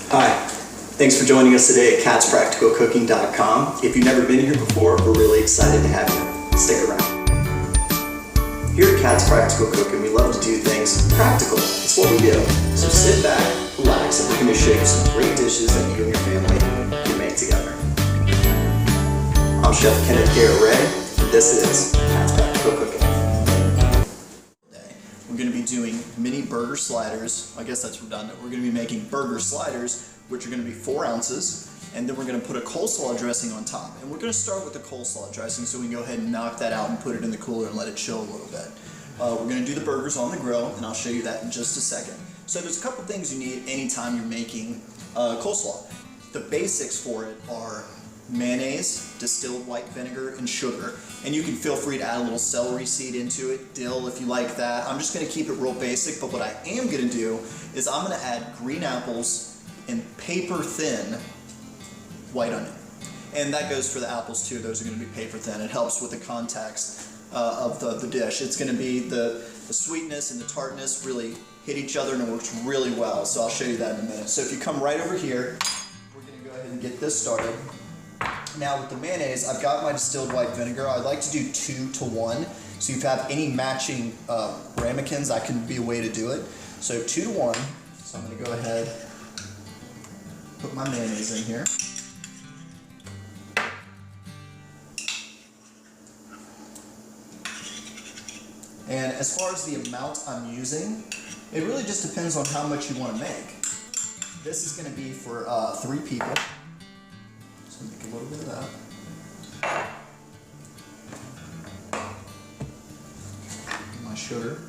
Hi, thanks for joining us today at catspracticalcooking.com. If you've never been here before, we're really excited to have you. Stick around. Here at Cat's Practical Cooking, we love to do things practical. It's what we do. So sit back, relax, and we're going to show you some great dishes that you and your family can make together. I'm Chef Kenneth Ray, and this is Cat's Practical Cooking. We're going to be doing mini burger sliders. I guess that's redundant. We're going to be making burger sliders, which are going to be 4 ounces, and then we're going to put a coleslaw dressing on top. And we're going to start with the coleslaw dressing so we can go ahead and knock that out and put it in the cooler and let it chill a little bit. We're going to do the burgers on the grill, and I'll show you that in just a second. So there's a couple things you need anytime you're making coleslaw. The basics for it are mayonnaise, distilled white vinegar, and sugar. And you can feel free to add a little celery seed into it, dill if you like that. I'm just going to keep it real basic, but what I am going to do is I'm going to add green apples and paper thin white onion. And that goes for the apples too. Those are going to be paper thin. It helps with the context of the dish. It's going to be the sweetness and the tartness really hit each other, and it works really well. So I'll show you that in a minute. So if you come right over here, we're going to go ahead and get this started. Now with the mayonnaise, I've got my distilled white vinegar. I'd like to do 2 to 1. So if you have any matching ramekins, that can be a way to do it. So 2 to 1. So I'm going to go ahead, put my mayonnaise in here. And as far as the amount I'm using, it really just depends on how much you want to make. This is going to be for 3 people. So make a little bit of that. My sugar.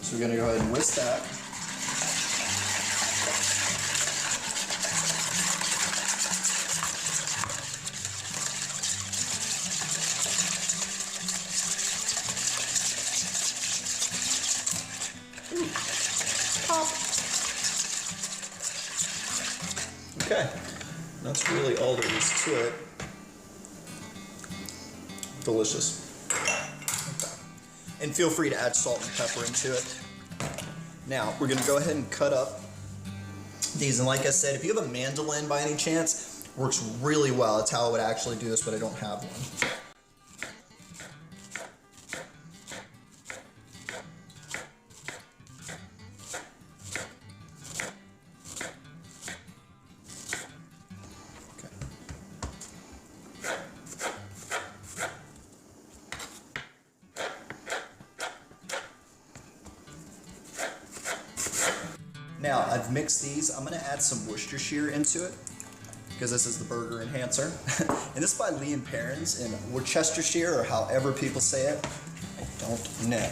So we're going to go ahead and whisk that. Okay, that's really all there is to it. Delicious. Okay. And feel free to add salt and pepper into it. Now, we're gonna go ahead and cut up these. And like I said, if you have a mandolin by any chance, it works really well. That's how I would actually do this, but I don't have one. Now, I've mixed these. I'm going to add some Worcestershire into it because this is the burger enhancer. And this is by Lee & Perrins in Worcestershire, or however people say it. I don't know.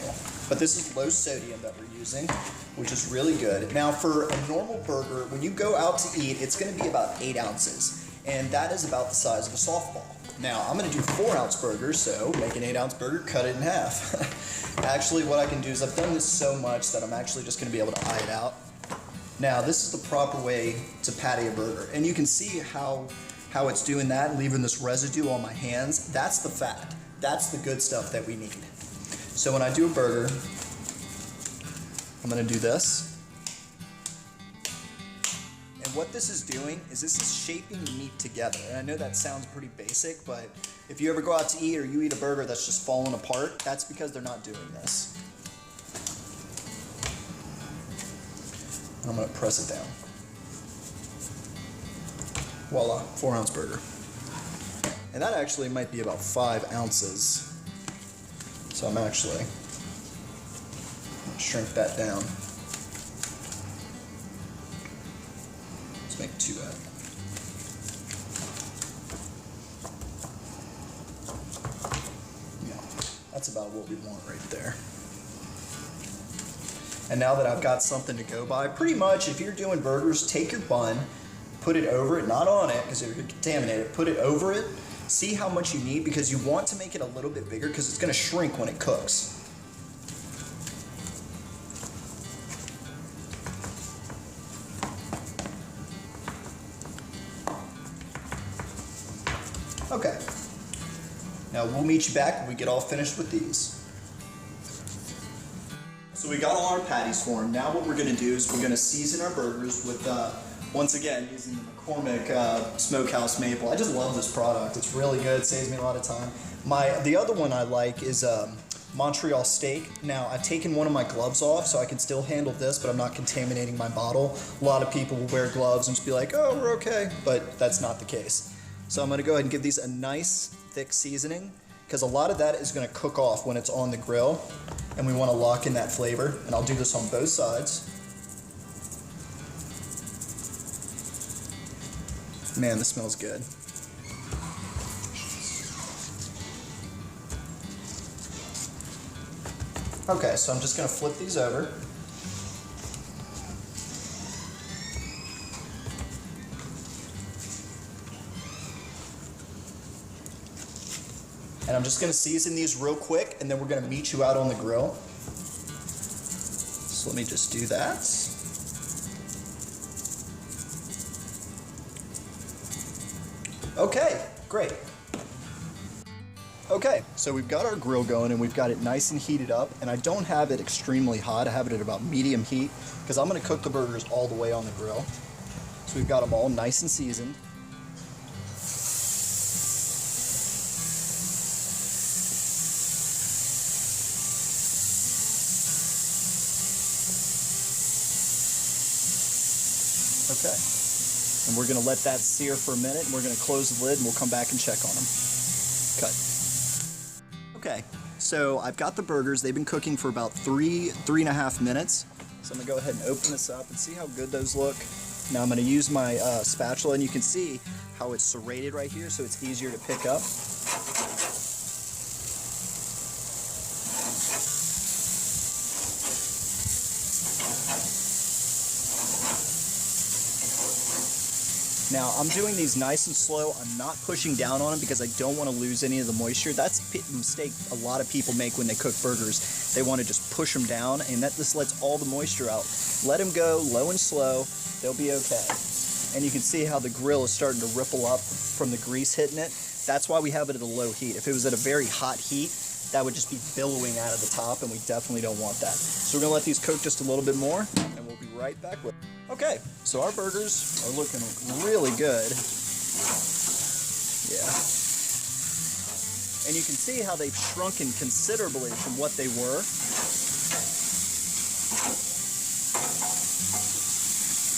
But this is low sodium that we're using, which is really good. Now, for a normal burger, when you go out to eat, it's going to be about 8 ounces. And that is about the size of a softball. Now, I'm going to do 4-ounce burgers, so make an 8-ounce burger, cut it in half. Actually, what I can do is I've done this so much that I'm actually just going to be able to eye it out. Now, this is the proper way to patty a burger. And you can see how it's doing that, leaving this residue on my hands. That's the fat. That's the good stuff that we need. So when I do a burger, I'm going to do this. And what this is doing is this is shaping the meat together. And I know that sounds pretty basic, but if you ever go out to eat or you eat a burger that's just falling apart, that's because they're not doing this. I'm going to press it down. Voila, 4-ounce burger. And that actually might be about 5 ounces. So I'm actually going to shrink that down. Let's make 2 out. Yeah, that's about what we want right there. And now that I've got something to go by, pretty much if you're doing burgers, take your bun, put it over it, not on it because it would contaminate it, put it over it, see how much you need because you want to make it a little bit bigger because it's going to shrink when it cooks. Okay. Now we'll meet you back when we get all finished with these. So we got all our patties for them. Now what we're going to do is we're going to season our burgers with, once again, using the McCormick Smokehouse Maple. I just love this product. It's really good. It saves me a lot of time. The other one I like is Montreal Steak. Now, I've taken one of my gloves off so I can still handle this, but I'm not contaminating my bottle. A lot of people will wear gloves and just be like, oh, we're okay, but that's not the case. So I'm going to go ahead and give these a nice thick seasoning, because a lot of that is going to cook off when it's on the grill, and we want to lock in that flavor. And I'll do this on both sides. Man, this smells good. Okay, so I'm just going to flip these over. And I'm just going to season these real quick, and then we're going to meet you out on the grill. So let me just do that. Okay, great. Okay, so we've got our grill going and we've got it nice and heated up, and I don't have it extremely hot. I have it at about medium heat because I'm going to cook the burgers all the way on the grill. So we've got them all nice and seasoned. Okay, and we're going to let that sear for a minute, and we're going to close the lid, and we'll come back and check on them. Cut. Okay, so I've got the burgers. They've been cooking for about 3.5 minutes. So I'm going to go ahead and open this up and see how good those look. Now I'm going to use my spatula, and you can see how it's serrated right here, so it's easier to pick up. Now, I'm doing these nice and slow. I'm not pushing down on them because I don't want to lose any of the moisture. That's a mistake a lot of people make when they cook burgers. They want to just push them down, and that just lets all the moisture out. Let them go low and slow. They'll be okay. And you can see how the grill is starting to ripple up from the grease hitting it. That's why we have it at a low heat. If it was at a very hot heat, that would just be billowing out of the top, and we definitely don't want that. So we're going to let these cook just a little bit more, and we'll be right back with it. Okay, so our burgers are looking really good. Yeah. And you can see how they've shrunken considerably from what they were.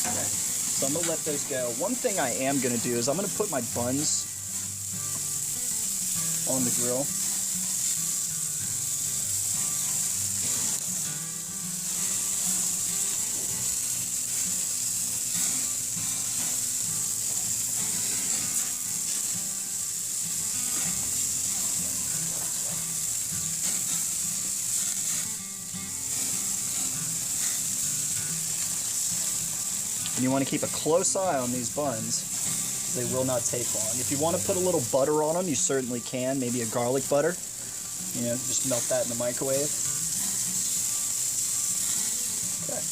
Okay, so I'm going to let those go. One thing I am going to do is I'm going to put my buns on the grill. And you want to keep a close eye on these buns, because they will not take long. If you want to put a little butter on them, you certainly can, maybe a garlic butter. You know, just melt that in the microwave. Okay.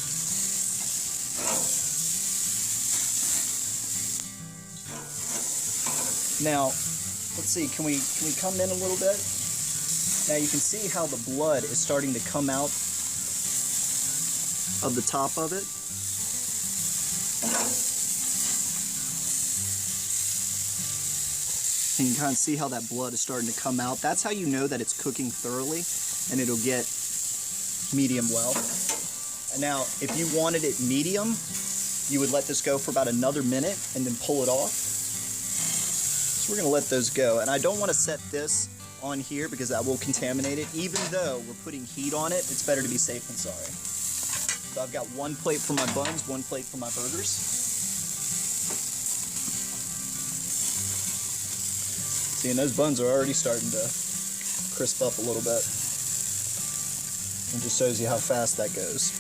Now, let's see, can we come in a little bit? Now you can see how the blood is starting to come out of the top of it. And you can kind of see how that blood is starting to come out. That's how you know that it's cooking thoroughly, and it'll get medium well. And now, if you wanted it medium, you would let this go for about another minute and then pull it off. So we're going to let those go. And I don't want to set this on here because that will contaminate it. Even though we're putting heat on it, it's better to be safe than sorry. So I've got one plate for my buns, one plate for my burgers. See, and those buns are already starting to crisp up a little bit. It just shows you how fast that goes.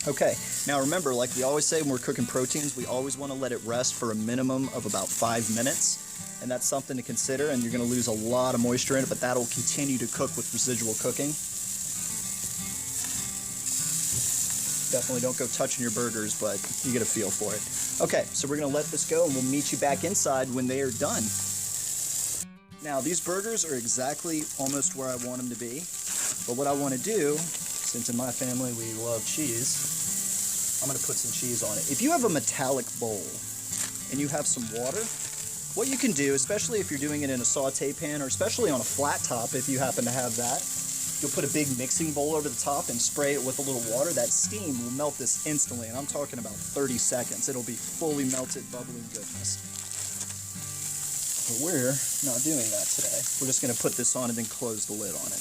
Okay, now remember, like we always say when we're cooking proteins, we always want to let it rest for a minimum of about 5 minutes. And that's something to consider, and you're going to lose a lot of moisture in it, but that'll continue to cook with residual cooking. Definitely don't go touching your burgers, but you get a feel for it. Okay, so we're going to let this go, and we'll meet you back inside when they are done. Now, these burgers are exactly almost where I want them to be, but what I want to do is since in my family we love cheese, I'm going to put some cheese on it. If you have a metallic bowl and you have some water, what you can do, especially if you're doing it in a saute pan, or especially on a flat top if you happen to have that, you'll put a big mixing bowl over the top and spray it with a little water. That steam will melt this instantly, and I'm talking about 30 seconds. It'll be fully melted, bubbling goodness. But we're not doing that today. We're just going to put this on and then close the lid on it.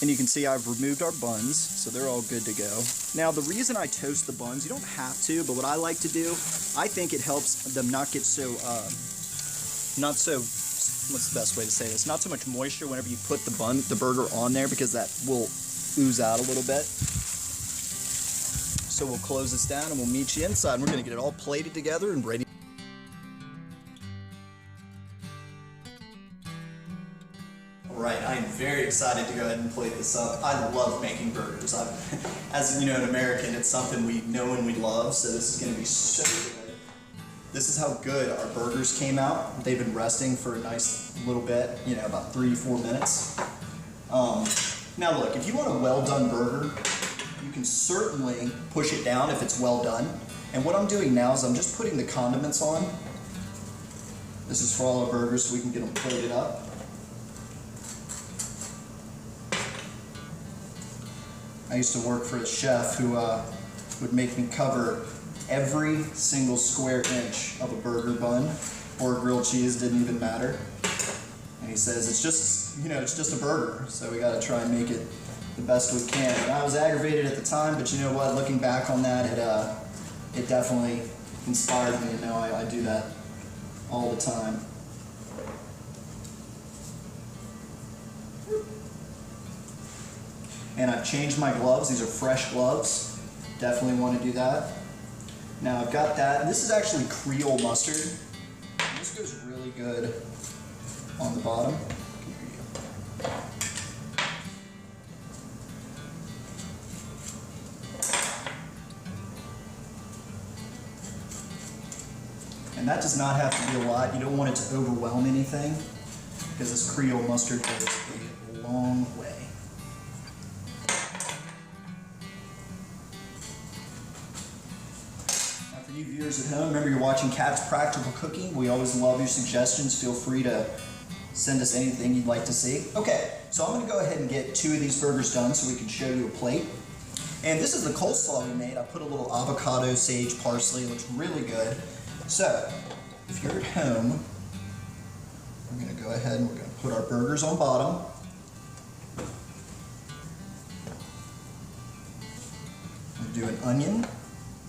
And you can see I've removed our buns, so they're all good to go. Now, the reason I toast the buns, you don't have to, but what I like to do, I think it helps them not get so, what's the best way to say this? Not so much moisture whenever you put the burger on there, because that will ooze out a little bit. So we'll close this down and we'll meet you inside, and we're going to get it all plated together and ready. Alright, I am very excited to go ahead and plate this up. I love making burgers. As you know, an American, it's something we know and we love, so this is going to be so good. This is how good our burgers came out. They've been resting for a nice little bit, you know, about 3-4 minutes. Now look, if you want a well-done burger, you can certainly push it down if it's well done. And what I'm doing now is I'm just putting the condiments on. This is for all our burgers so we can get them plated up. I used to work for a chef who would make me cover every single square inch of a burger bun or grilled cheese, didn't even matter. And he says, it's just, you know, it's just a burger, so we gotta try and make it the best we can. And I was aggravated at the time, but you know what, looking back on that, it definitely inspired me, and now I do that all the time. And I've changed my gloves. These are fresh gloves. Definitely want to do that. Now I've got that. This is actually Creole mustard. This goes really good on the bottom. And that does not have to be a lot. You don't want it to overwhelm anything, because this Creole mustard goes a long way. You viewers at home, remember you're watching Cat's Practical Cooking. We always love your suggestions. Feel free to send us anything you'd like to see. Okay, so I'm going to go ahead and get 2 of these burgers done so we can show you a plate. And this is the coleslaw we made. I put a little avocado, sage, parsley. It looks really good. So, if you're at home, we're going to go ahead and we're going to put our burgers on bottom. I'm going to do an onion.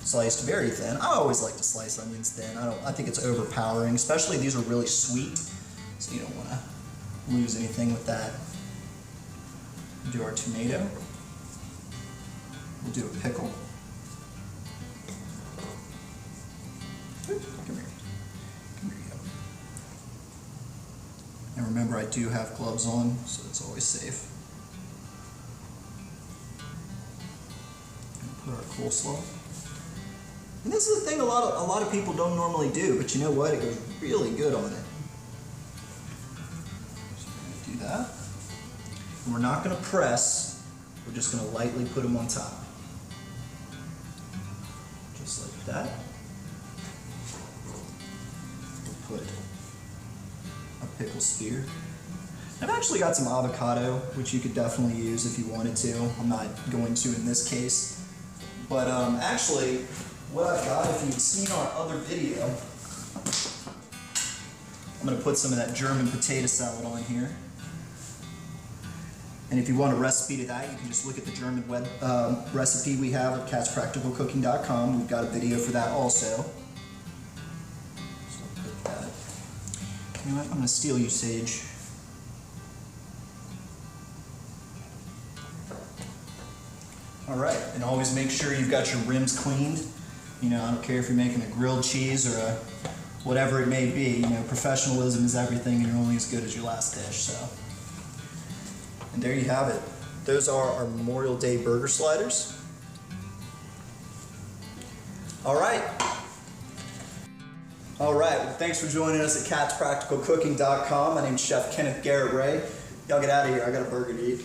Sliced very thin. I always like to slice onions thin. I think it's overpowering, especially these are really sweet, so you don't want to lose anything with that. We'll do our tomato. We'll do a pickle. Oop, come here. Come here you go. And remember, I do have gloves on, so it's always safe. And put our coleslaw. And this is the thing a lot of people don't normally do, but you know what? It goes really good on it. So we're going to do that. And we're not going to press. We're just going to lightly put them on top. Just like that. We'll put a pickle spear. I've actually got some avocado, which you could definitely use if you wanted to. I'm not going to in this case. But actually, what I've got, if you've seen our other video, I'm going to put some of that German potato salad on here. And if you want a recipe to that, you can just look at the German web recipe we have at catspracticalcooking.com. We've got a video for that also. So I'll put that. You know what? I'm going to steal you, Sage. Alright, and always make sure you've got your rims cleaned. You know, I don't care if you're making a grilled cheese or a whatever it may be. You know, professionalism is everything, and you're only as good as your last dish. So, and there you have it. Those are our Memorial Day burger sliders. All right. All right. Well, thanks for joining us at catspracticalcooking.com. My name's Chef Kenneth Garrett Ray. Y'all get out of here. I got a burger to eat.